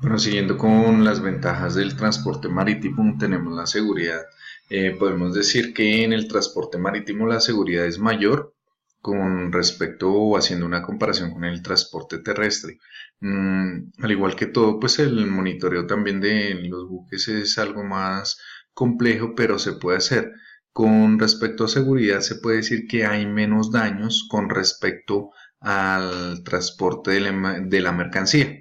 Bueno, siguiendo con las ventajas del transporte marítimo, tenemos la seguridad. Podemos decir que en el transporte marítimo la seguridad es mayor con respecto o haciendo una comparación con el transporte terrestre. Al igual que todo, pues el monitoreo también de los buques es algo más complejo, pero se puede hacer. Con respecto a seguridad, se puede decir que hay menos daños con respecto al transporte de la mercancía.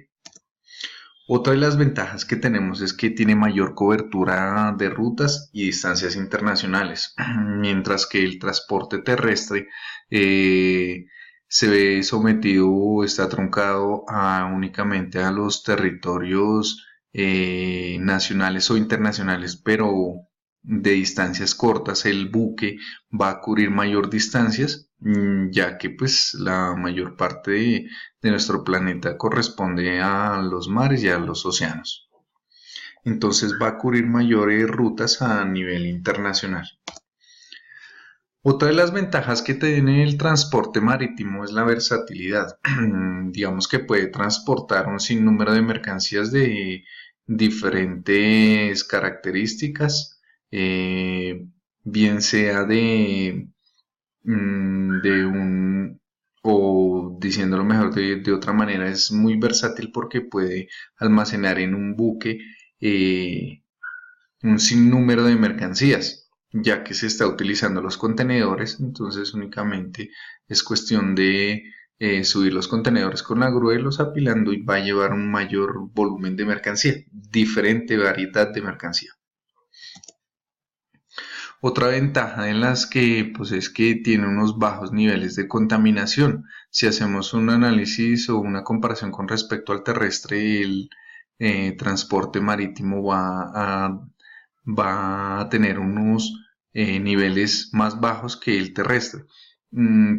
Otra de las ventajas que tenemos es que tiene mayor cobertura de rutas y distancias internacionales, mientras que el transporte terrestre eh, se ve sometido o está truncado únicamente a los territorios nacionales o internacionales, pero de distancias cortas. El buque va a cubrir mayor distancias, ya que pues la mayor parte de nuestro planeta corresponde a los mares y a los océanos. Entonces va a cubrir mayores rutas a nivel internacional. Otra de las ventajas que tiene el transporte marítimo es la versatilidad. Digamos que puede transportar un sinnúmero de mercancías de diferentes características, bien sea de un, o diciéndolo mejor de otra manera, es muy versátil porque puede almacenar en un buque eh, un sinnúmero de mercancías, ya que se está utilizando los contenedores, entonces únicamente es cuestión de subir los contenedores con la grúa y los apilando y va a llevar un mayor volumen de mercancía, diferente variedad de mercancía. Otra ventaja en las que pues es que tiene unos bajos niveles de contaminación. Si hacemos un análisis o una comparación con respecto al terrestre, el transporte marítimo va a tener unos niveles más bajos que el terrestre.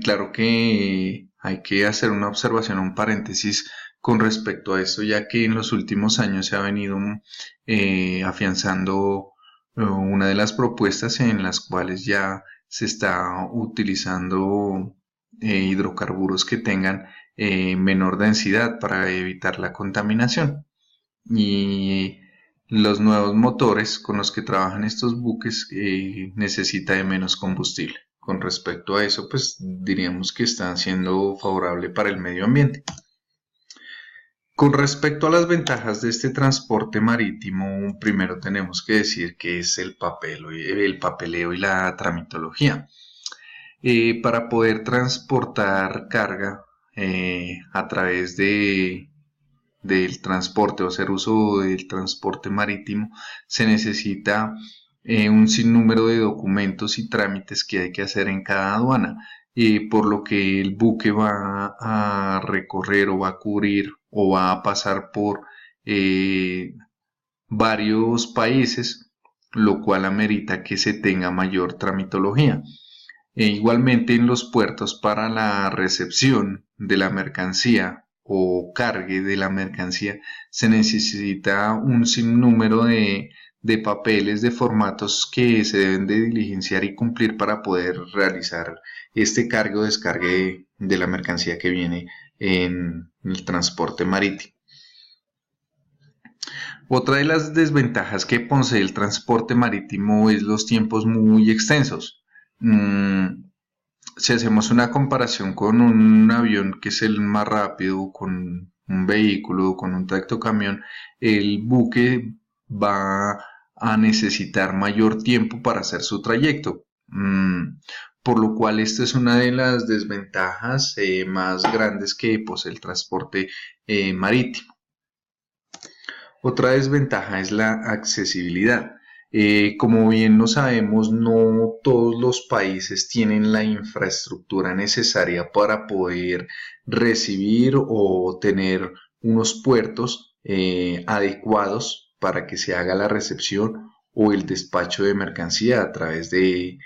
Claro que hay que hacer una observación, un paréntesis con respecto a esto, ya que en los últimos años se ha venido afianzando una de las propuestas en las cuales ya se está utilizando hidrocarburos que tengan menor densidad para evitar la contaminación. Y los nuevos motores con los que trabajan estos buques necesita de menos combustible. Con respecto a eso, pues diríamos que están siendo favorable para el medio ambiente. Con respecto a las ventajas de este transporte marítimo, primero tenemos que decir que es el papeleo y la tramitología. Para poder transportar carga a través del transporte o hacer uso del transporte marítimo, se necesita un sinnúmero de documentos y trámites que hay que hacer en cada aduana, por lo que el buque va a recorrer o va a cubrir o va a pasar por eh, varios países, lo cual amerita que se tenga mayor tramitología. Igualmente en los puertos para la recepción de la mercancía o cargue de la mercancía se necesita un sinnúmero de papeles, de formatos que se deben de diligenciar y cumplir para poder realizar este cargue o descargue de la mercancía que viene en el transporte marítimo. Otra de las desventajas que posee el transporte marítimo es los tiempos muy extensos. Mm, si hacemos una comparación con un avión que es el más rápido, con un vehículo, con un tractocamión, el buque va a necesitar mayor tiempo para hacer su trayecto. Por lo cual esta es una de las desventajas más grandes que posee el transporte marítimo. Otra desventaja es la accesibilidad. Como bien lo sabemos, no todos los países tienen la infraestructura necesaria para poder recibir o tener unos puertos adecuados para que se haga la recepción o el despacho de mercancía a través de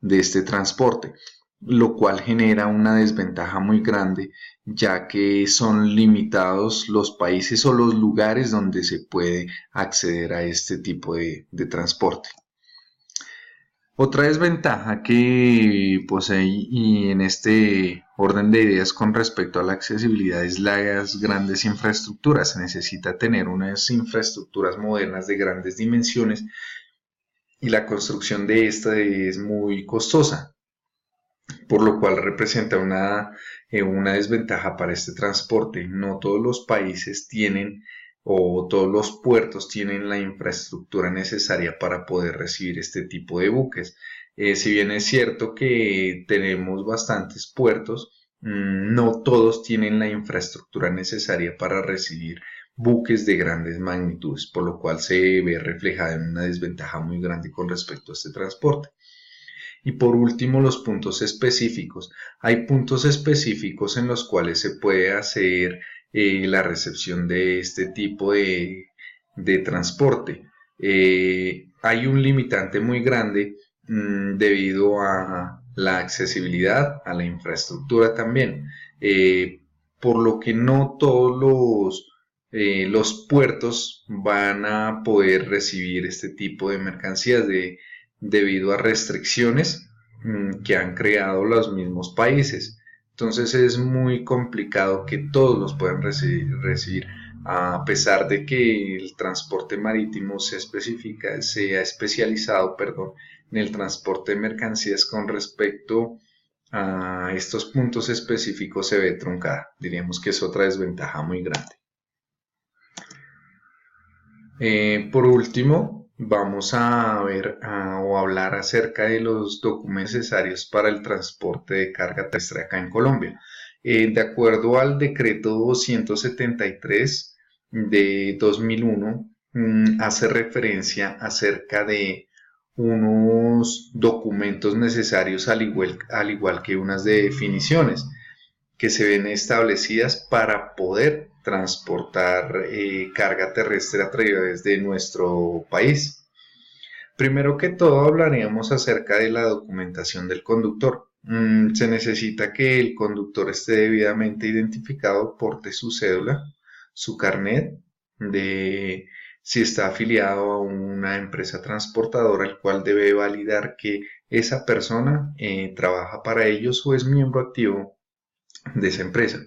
este transporte, lo cual genera una desventaja muy grande, ya que son limitados los países o los lugares donde se puede acceder a este tipo de transporte. Otra desventaja que posee y en este orden de ideas con respecto a la accesibilidad es las grandes infraestructuras. Se necesita tener unas infraestructuras modernas de grandes dimensiones y la construcción de esta es muy costosa, por lo cual representa una desventaja para este transporte. No todos los países tienen o todos los puertos tienen la infraestructura necesaria para poder recibir este tipo de buques. Si bien es cierto que tenemos bastantes puertos, no todos tienen la infraestructura necesaria para recibir buques de grandes magnitudes, por lo cual se ve reflejada en una desventaja muy grande con respecto a este transporte. Y por último, los puntos específicos. Hay puntos específicos en los cuales se puede hacer la recepción de este tipo de transporte. Hay un limitante muy grande debido a la accesibilidad, a la infraestructura también, por lo que no todos los puertos van a poder recibir este tipo de mercancías debido a restricciones que han creado los mismos países. Entonces es muy complicado que todos los puedan recibir, a pesar de que el transporte marítimo se ha especializado, perdón, en el transporte de mercancías con respecto a estos puntos específicos se ve truncada. Diríamos que es otra desventaja muy grande. Por último, vamos a ver o hablar acerca de los documentos necesarios para el transporte de carga terrestre acá en Colombia. De acuerdo al decreto 273 de 2001, hace referencia acerca de unos documentos necesarios al igual que unas definiciones que se ven establecidas para poder transportar carga terrestre a través de nuestro país. Primero que todo hablaríamos acerca de la documentación del conductor. Se necesita que el conductor esté debidamente identificado, porte su cédula, su carnet, de si está afiliado a una empresa transportadora, el cual debe validar que esa persona trabaja para ellos o es miembro activo de esa empresa.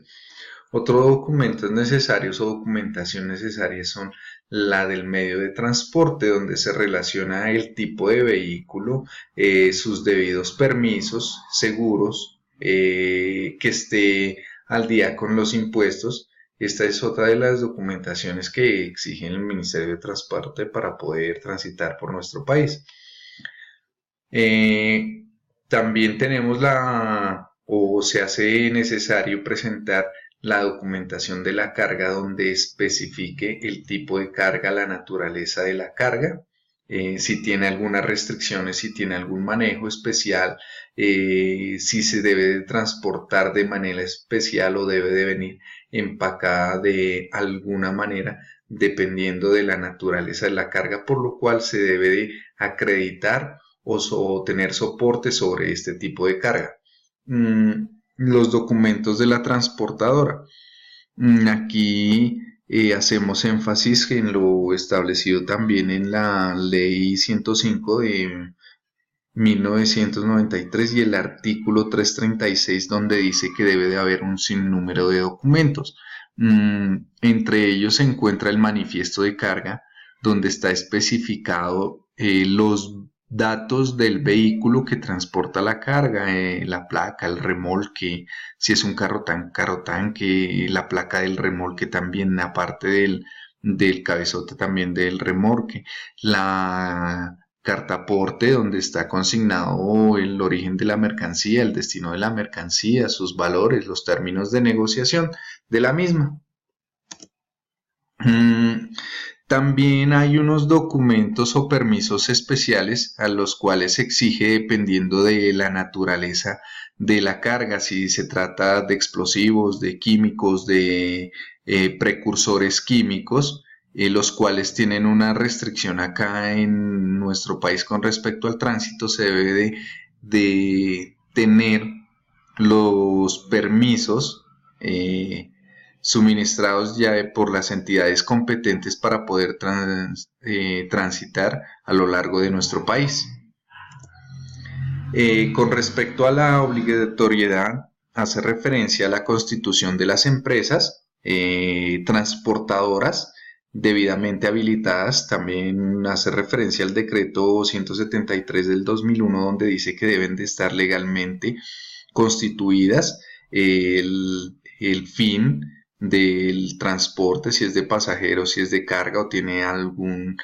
Otros documentos necesarios o documentación necesaria son la del medio de transporte, donde se relaciona el tipo de vehículo, sus debidos permisos, seguros, que esté al día con los impuestos. Esta es otra de las documentaciones que exige el Ministerio de Transporte para poder transitar por nuestro país. Eh, También tenemos o se hace necesario presentar la documentación de la carga donde especifique el tipo de carga, la naturaleza de la carga, si tiene algunas restricciones, si tiene algún manejo especial, si se debe de transportar de manera especial o debe de venir empacada de alguna manera, dependiendo de la naturaleza de la carga, por lo cual se debe de acreditar o tener soporte sobre este tipo de carga. Los documentos de la transportadora. Aquí hacemos énfasis en lo establecido también en la Ley 105 de 1993 y el artículo 336 donde dice que debe de haber un sinnúmero de documentos. Entre ellos se encuentra el manifiesto de carga donde está especificado los datos del vehículo que transporta la carga, la placa, el remolque, si es un carro tanque, la placa del remolque también, aparte del cabezote también del remolque, la cartaporte donde está consignado el origen de la mercancía, el destino de la mercancía, sus valores, los términos de negociación de la misma. También hay unos documentos o permisos especiales a los cuales se exige dependiendo de la naturaleza de la carga, si se trata de explosivos, de químicos, de precursores químicos, los cuales tienen una restricción acá en nuestro país con respecto al tránsito, se debe de tener los permisos suministrados ya por las entidades competentes para poder transitar a lo largo de nuestro país. Con respecto a la obligatoriedad, hace referencia a la constitución de las empresas transportadoras debidamente habilitadas. También hace referencia al decreto 173 del 2001, donde dice que deben de estar legalmente constituidas. El fin del transporte, si es de pasajeros, si es de carga o tiene algún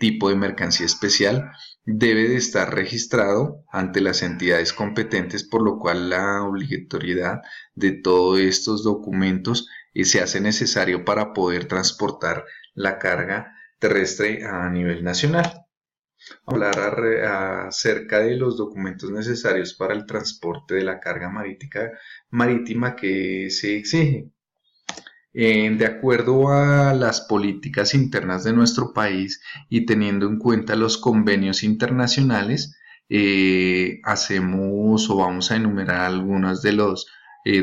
tipo de mercancía especial, debe de estar registrado ante las entidades competentes, por lo cual la obligatoriedad de todos estos documentos se hace necesario para poder transportar la carga terrestre a nivel nacional. Vamos a hablar acerca de los documentos necesarios para el transporte de la carga marítima que se exige. De acuerdo a las políticas internas de nuestro país y teniendo en cuenta los convenios internacionales, hacemos o vamos a enumerar algunos de los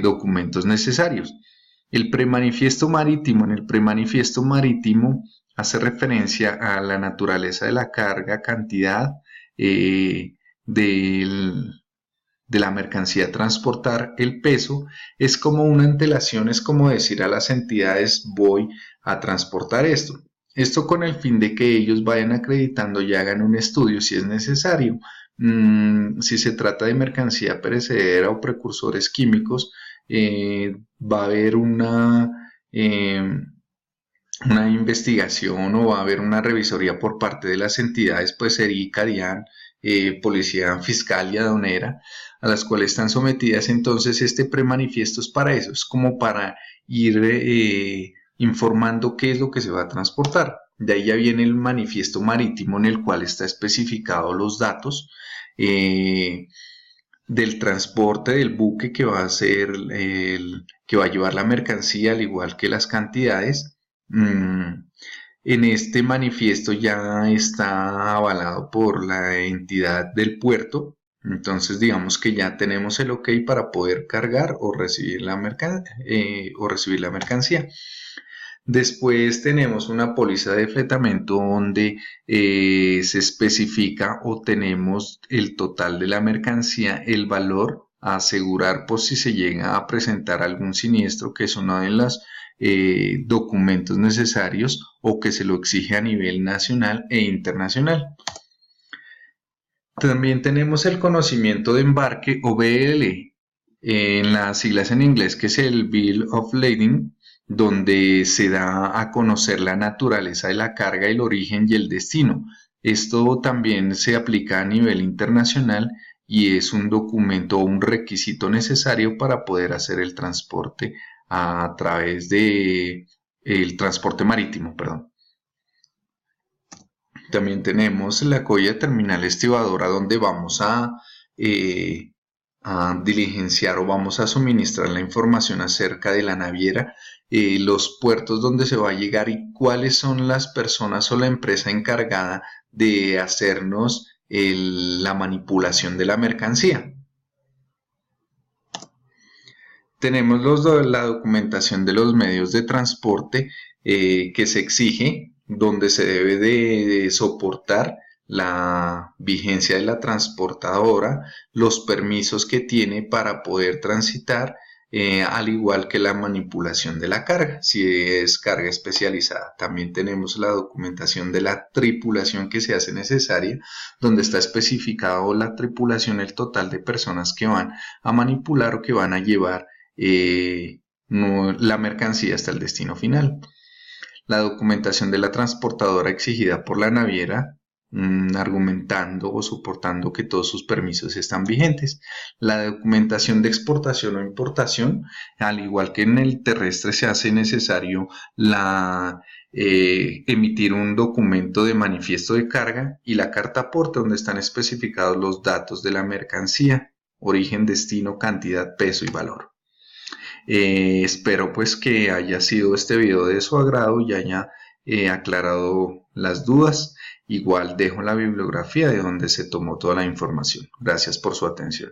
documentos necesarios. El premanifiesto marítimo. En el premanifiesto marítimo hace referencia a la naturaleza de la carga, cantidad de la mercancía a transportar, el peso. Es como una antelación, es como decir a las entidades: voy a transportar esto. Esto con el fin de que ellos vayan acreditando y hagan un estudio si es necesario. Si se trata de mercancía perecedera o precursores químicos, va a haber una investigación o va a haber una revisoría por parte de las entidades, pues SERI, CADIAN, Policía Fiscal y Aduanera, a las cuales están sometidas. Entonces este premanifiesto es para eso, es como para ir informando qué es lo que se va a transportar. De ahí ya viene el manifiesto marítimo, en el cual está especificado los datos del transporte del buque que va a ser que va a llevar la mercancía, al igual que las cantidades. En este manifiesto ya está avalado por la entidad del puerto. Entonces digamos que ya tenemos el ok para poder cargar o recibir la mercancía. Después tenemos una póliza de fletamento, donde se especifica o tenemos el total de la mercancía, el valor a asegurar por si se llega a presentar algún siniestro, que es uno de los documentos necesarios o que se lo exige a nivel nacional e internacional. También tenemos el conocimiento de embarque o BL, en las siglas en inglés, que es el Bill of Lading, donde se da a conocer la naturaleza de la carga, el origen y el destino. Esto también se aplica a nivel internacional y es un documento o un requisito necesario para poder hacer el transporte a través de el transporte marítimo, perdón. También tenemos la colla terminal estibadora, donde vamos a diligenciar o vamos a suministrar la información acerca de la naviera, los puertos donde se va a llegar y cuáles son las personas o la empresa encargada de hacernos la manipulación de la mercancía. Tenemos la documentación de los medios de transporte que se exige, donde se debe de soportar la vigencia de la transportadora, los permisos que tiene para poder transitar, al igual que la manipulación de la carga, si es carga especializada. También tenemos la documentación de la tripulación que se hace necesaria, donde está especificado la tripulación, el total de personas que van a manipular o que van a llevar la mercancía hasta el destino final. La documentación de la transportadora exigida por la naviera, argumentando o soportando que todos sus permisos están vigentes. La documentación de exportación o importación, al igual que en el terrestre, se hace necesario emitir un documento de manifiesto de carga y la carta aporte, donde están especificados los datos de la mercancía: origen, destino, cantidad, peso y valor. Espero pues que haya sido este video de su agrado y haya aclarado las dudas. Igual dejo la bibliografía de donde se tomó toda la información. Gracias por su atención.